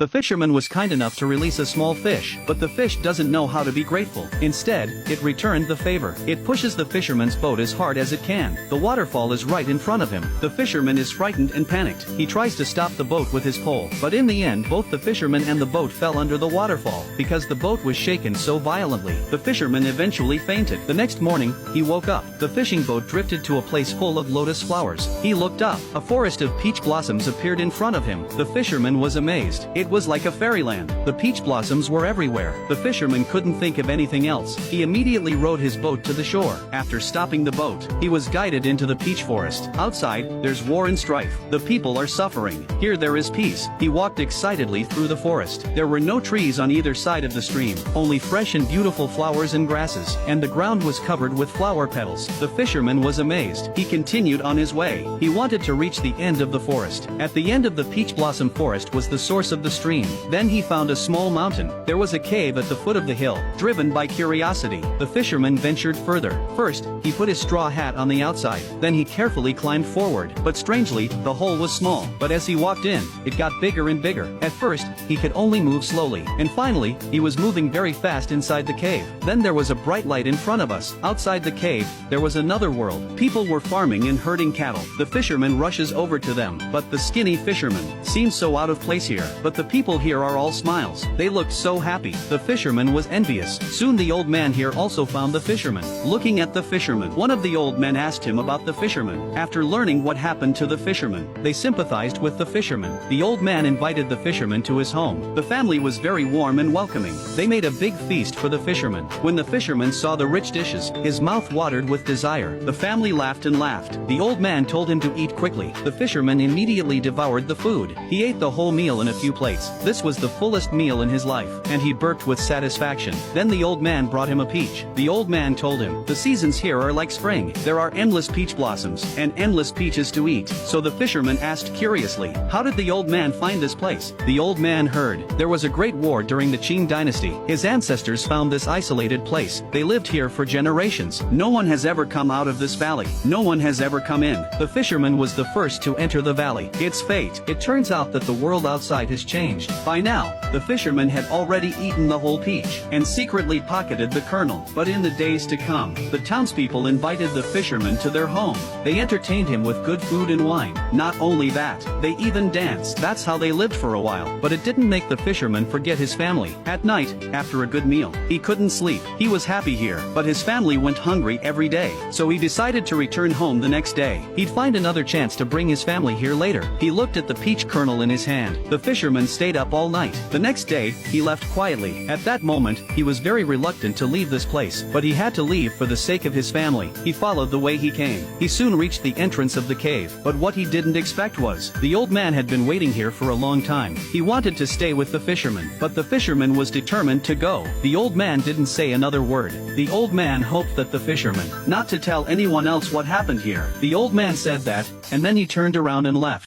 The fisherman was kind enough to release a small fish, but the fish doesn't know how to be grateful. Instead, it returned the favor. It pushes the fisherman's boat as hard as it can. The waterfall is right in front of him. The fisherman is frightened and panicked. He tries to stop the boat with his pole, but in the end both the fisherman and the boat fell under the waterfall, because the boat was shaken so violently. The fisherman eventually fainted. The next morning, he woke up. The fishing boat drifted to a place full of lotus flowers. He looked up. A forest of peach blossoms appeared in front of him. The fisherman was amazed. It was like a fairyland. The peach blossoms were everywhere. The fisherman couldn't think of anything else. He immediately rowed his boat to the shore. After stopping the boat, he was guided into the peach forest. Outside, there's war and strife. The people are suffering. Here there is peace. He walked excitedly through the forest. There were no trees on either side of the stream, only fresh and beautiful flowers and grasses, and the ground was covered with flower petals. The fisherman was amazed. He continued on his way. He wanted to reach the end of the forest. At the end of the peach blossom forest was the source of the stream. Then he found a small mountain. There was a cave at the foot of the hill. Driven by curiosity, the fisherman ventured further. First, he put his straw hat on the outside. Then he carefully climbed forward. But strangely, the hole was small. But as he walked in, it got bigger and bigger. At first, he could only move slowly. And finally, he was moving very fast inside the cave. Then there was a bright light in front of us. Outside the cave, there was another world. People were farming and herding cattle. The fisherman rushes over to them. But the skinny fisherman seems so out of place here. But the people here are all smiles. They looked so happy. The fisherman was envious. Soon the old man here also found the fisherman. Looking at the fisherman, one of the old men asked him about the fisherman. After learning what happened to the fisherman, they sympathized with the fisherman. The old man invited the fisherman to his home. The family was very warm and welcoming. They made a big feast for the fisherman. When the fisherman saw the rich dishes, his mouth watered with desire. The family laughed and laughed. The old man told him to eat quickly. The fisherman immediately devoured the food. He ate the whole meal in a few plates. This was the fullest meal in his life, and he burped with satisfaction. Then the old man brought him a peach. The old man told him, "The seasons here are like spring. There are endless peach blossoms, and endless peaches to eat." So the fisherman asked curiously, "How did the old man find this place?" The old man heard, "There was a great war during the Qing dynasty. His ancestors found this isolated place. They lived here for generations. No one has ever come out of this valley. No one has ever come in." The fisherman was the first to enter the valley. It's fate. It turns out that the world outside has changed. By now, the fisherman had already eaten the whole peach, and secretly pocketed the kernel. But in the days to come, the townspeople invited the fisherman to their home. They entertained him with good food and wine. Not only that, they even danced. That's how they lived for a while. But it didn't make the fisherman forget his family. At night, after a good meal, he couldn't sleep. He was happy here, but his family went hungry every day. So he decided to return home the next day. He'd find another chance to bring his family here later. He looked at the peach kernel in his hand. The fisherman stayed up all night. The next day, he left quietly. At that moment, he was very reluctant to leave this place, but he had to leave for the sake of his family. He followed the way he came. He soon reached the entrance of the cave, but what he didn't expect was, the old man had been waiting here for a long time. He wanted to stay with the fisherman, but the fisherman was determined to go. The old man didn't say another word. The old man hoped that the fisherman, not to tell anyone else what happened here. The old man said that, and then he turned around and left.